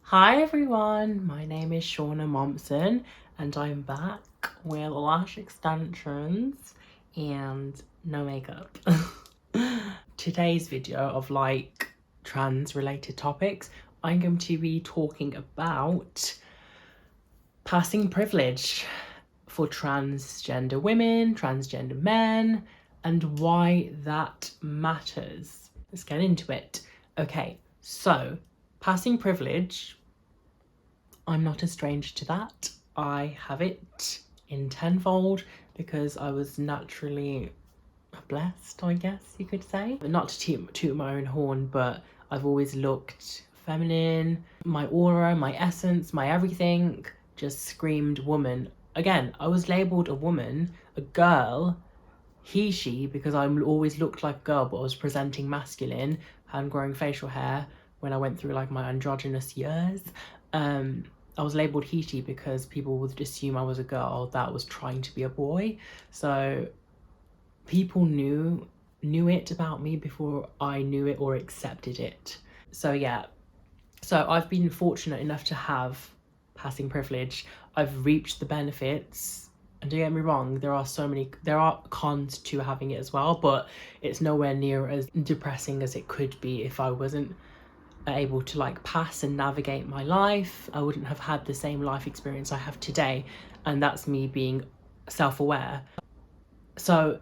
Hi everyone, my name is seanamomsen and I'm back with lash extensions and no makeup. Today's video of trans related topics, I'm going to be talking about passing privilege for transgender women, transgender men, and why that matters. Let's get into it. Okay, so passing privilege, I'm not a stranger to that. I have it in tenfold because I was naturally blessed, I guess you could say. Not to toot my own horn, but I've always looked feminine. My aura, my essence, my everything just screamed woman. Again, I was labelled a woman, a girl, he, she, because I always looked like a girl, but I was presenting masculine, had growing facial hair when I went through like my androgynous years. I was labelled he, she because people would assume I was a girl that was trying to be a boy. So people knew it about me before I knew it or accepted it. So yeah, so I've been fortunate enough to have passing privilege. I've reaped the benefits, and don't get me wrong, there are cons to having it as well, but it's nowhere near as depressing as it could be if I wasn't able to like pass and navigate my life. I wouldn't have had the same life experience I have today, and that's me being self-aware. So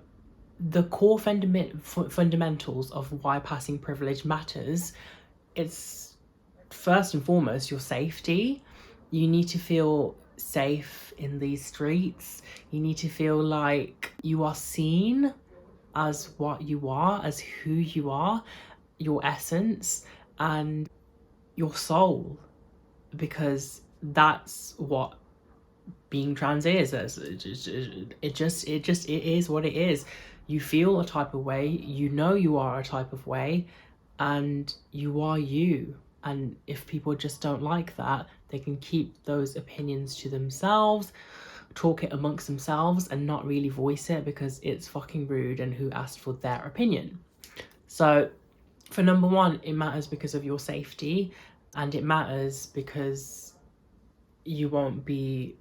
the core fundamentals of why passing privilege matters, it's first and foremost your safety. You need to feel safe in these streets. You need to feel like you are seen as what you are, as who you are, your essence and your soul, because that's what being trans is. It is what it is. You feel a type of way, you know you are a type of way, and you are you. And if people just don't like that, they can keep those opinions to themselves, talk it amongst themselves and not really voice it because it's fucking rude, and who asked for their opinion. So for number one, it matters because of your safety, and it matters because you won't be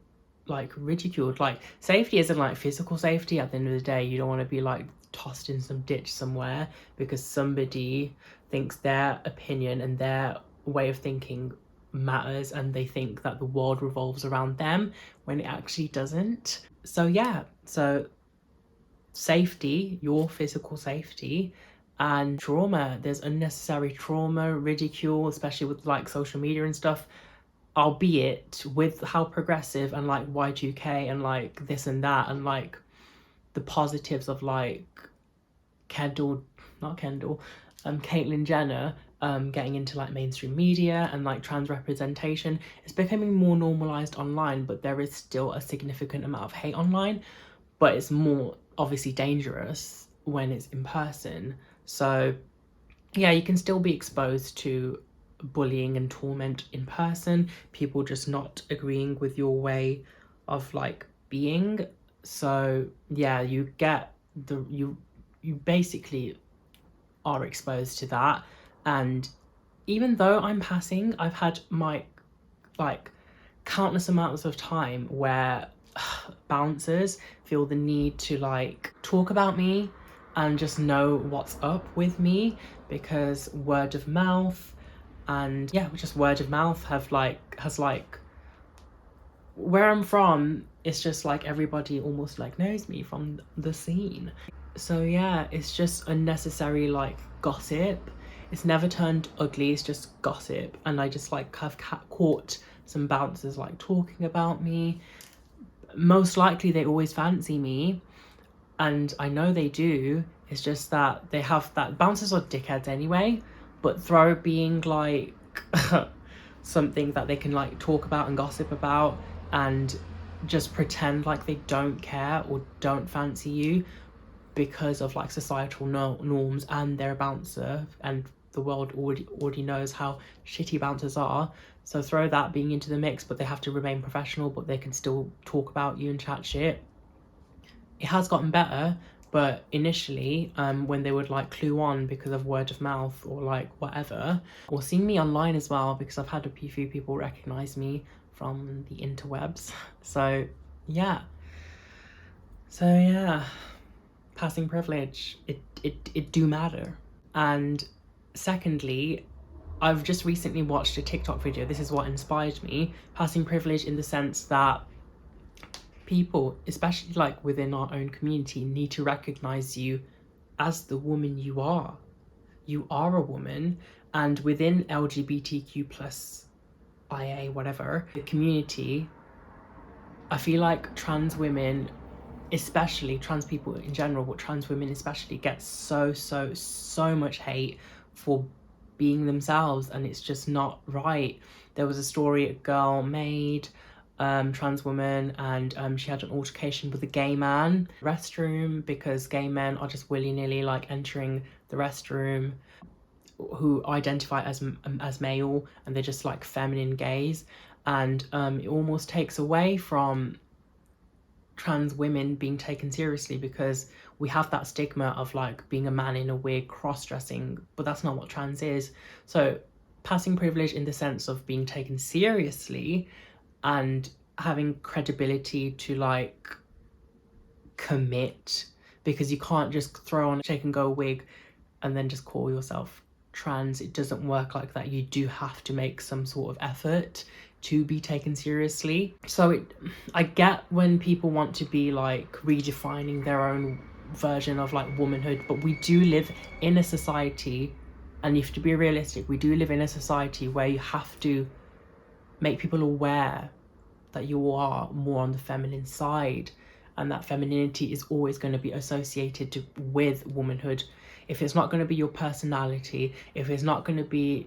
like ridiculed. Like safety isn't like physical safety. At the end of the day, you don't want to be like tossed in some ditch somewhere because somebody thinks their opinion and their way of thinking matters, and they think that the world revolves around them when it actually doesn't. So yeah, so safety, your physical safety, and trauma. There's unnecessary trauma, ridicule, especially with like social media and stuff, albeit with how progressive and like Y2K and like this and that and like the positives of like Caitlyn Jenner getting into like mainstream media and like trans representation. It's becoming more normalized online, but there is still a significant amount of hate online, but it's more obviously dangerous when it's in person. So yeah, you can still be exposed to bullying and torment in person, people just not agreeing with your way of like being. So yeah, you get you basically are exposed to that. And even though I'm passing, I've had my like countless amounts of time where bouncers feel the need to like talk about me and just know what's up with me, because word of mouth and yeah, just word of mouth has like where I'm from, it's just like everybody almost like knows me from the scene. So yeah, it's just unnecessary like gossip. It's never turned ugly, it's just gossip. And I just like have caught some bouncers like talking about me. Most likely they always fancy me, and I know they do. It's just that they have that, bouncers are dickheads anyway, but throw being like something that they can like talk about and gossip about and just pretend like they don't care or don't fancy you because of like societal norms, and they're a bouncer and the world already knows how shitty bouncers are. So throw that being into the mix, but they have to remain professional, but they can still talk about you and chat shit. It has gotten better, But initially, when they would like clue on because of word of mouth or like whatever, or seeing me online as well, because I've had a few people recognize me from the interwebs. So yeah. Passing privilege, it do matter. And secondly, I've just recently watched a TikTok video. This is what inspired me. Passing privilege in the sense that people, especially like within our own community, need to recognize you as the woman you are. You are a woman, and within LGBTQ plus IA, whatever, the community, I feel like trans women, especially trans people in general, but trans women especially, get so much hate for being themselves, and it's just not right. There was a story a girl made, trans woman, and she had an altercation with a gay man restroom because gay men are just willy-nilly like entering the restroom who identify as male, and they're just like feminine gays, and it almost takes away from trans women being taken seriously because we have that stigma of like being a man in a wig, cross-dressing, but that's not what trans is. So passing privilege in the sense of being taken seriously and having credibility to like commit, because you can't just throw on a shake and go wig and then just call yourself trans. It doesn't work like that. You do have to make some sort of effort to be taken seriously. So I get when people want to be like redefining their own version of like womanhood, but we do live in a society, and you have to be realistic, we do live in a society where you have to make people aware that you are more on the feminine side, and that femininity is always going to be associated with womanhood. If it's not going to be your personality, if it's not going to be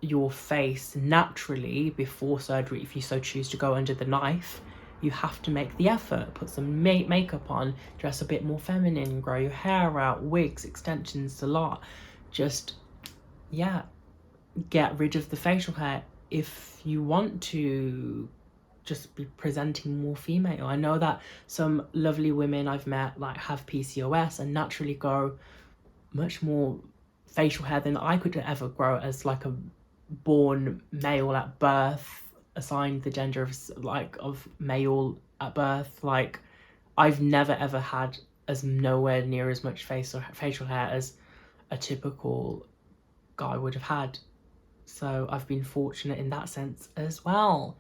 your face naturally before surgery, if you so choose to go under the knife, you have to make the effort, put some makeup on, dress a bit more feminine, grow your hair out, wigs, extensions, a lot. Just, yeah, get rid of the facial hair if you want to just be presenting more female. I know that some lovely women I've met like have PCOS and naturally grow much more facial hair than I could ever grow as like a born male at birth, assigned the gender of male at birth. Like I've never ever had as nowhere near as much facial hair as a typical guy would have had. So I've been fortunate in that sense as well.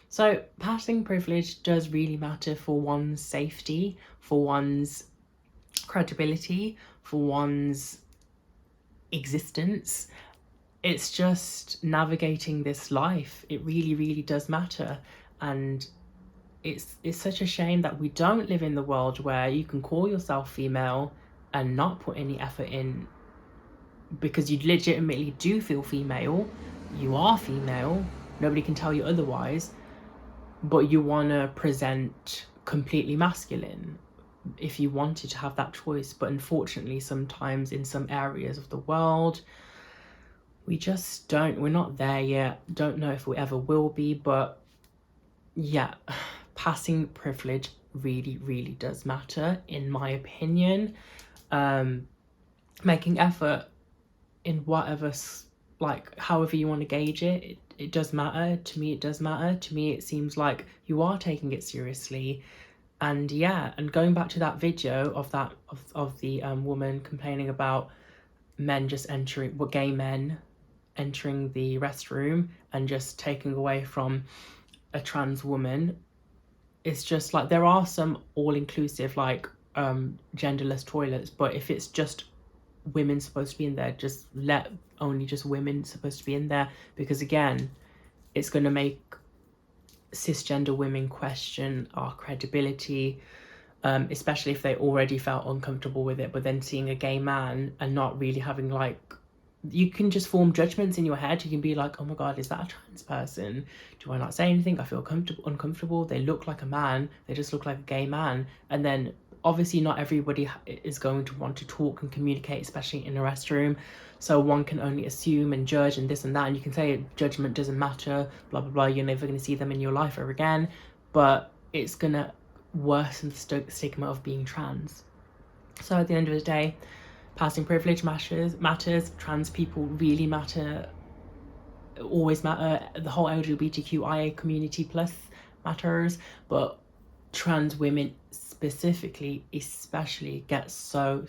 So passing privilege does really matter for one's safety, for one's credibility, for one's existence. It's just navigating this life. It really does matter. And it's such a shame that we don't live in the world where you can call yourself female and not put any effort in, because you legitimately do feel female. You are female. Nobody can tell you otherwise. But you want to present completely masculine if you wanted to have that choice. But unfortunately, sometimes in some areas of the world, we just don't. We're not there yet. Don't know if we ever will be. But yeah, passing privilege really does matter, in my opinion. Making effort in whatever, like however you want to gauge it, it does matter. To me, it does matter. To me, it seems like you are taking it seriously. And yeah, and going back to that video of the woman complaining about men just entering, gay men entering the restroom and just taking away from a trans woman. It's just like, there are some all-inclusive like genderless toilets, but if it's just women supposed to be in there, just let only just women supposed to be in there, because again, it's going to make cis-gender women question our credibility, especially if they already felt uncomfortable with it, but then seeing a gay man and not really having like, you can just form judgments in your head. You can be like, oh my god, is that a trans person? Do I not say anything? I feel uncomfortable. They look like a man, they just look like a gay man. And then obviously not everybody is going to want to talk and communicate, especially in a restroom. So one can only assume and judge and this and that. And you can say judgment doesn't matter, blah, blah, blah. You're never going to see them in your life ever again. But it's going to worsen the stigma of being trans. So at the end of the day, passing privilege matters, trans people really matter, always matter, the whole LGBTQIA community plus matters, but trans women specifically, especially, get so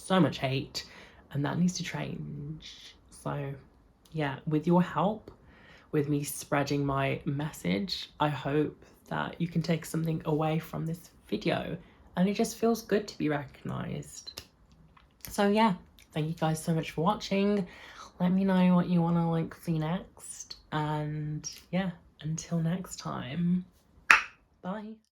much hate, and that needs to change. So yeah, with your help, with me spreading my message, I hope that you can take something away from this video, and it just feels good to be recognized. So yeah, thank you guys so much for watching. Let me know what you want to like see next, and yeah, until next time, bye.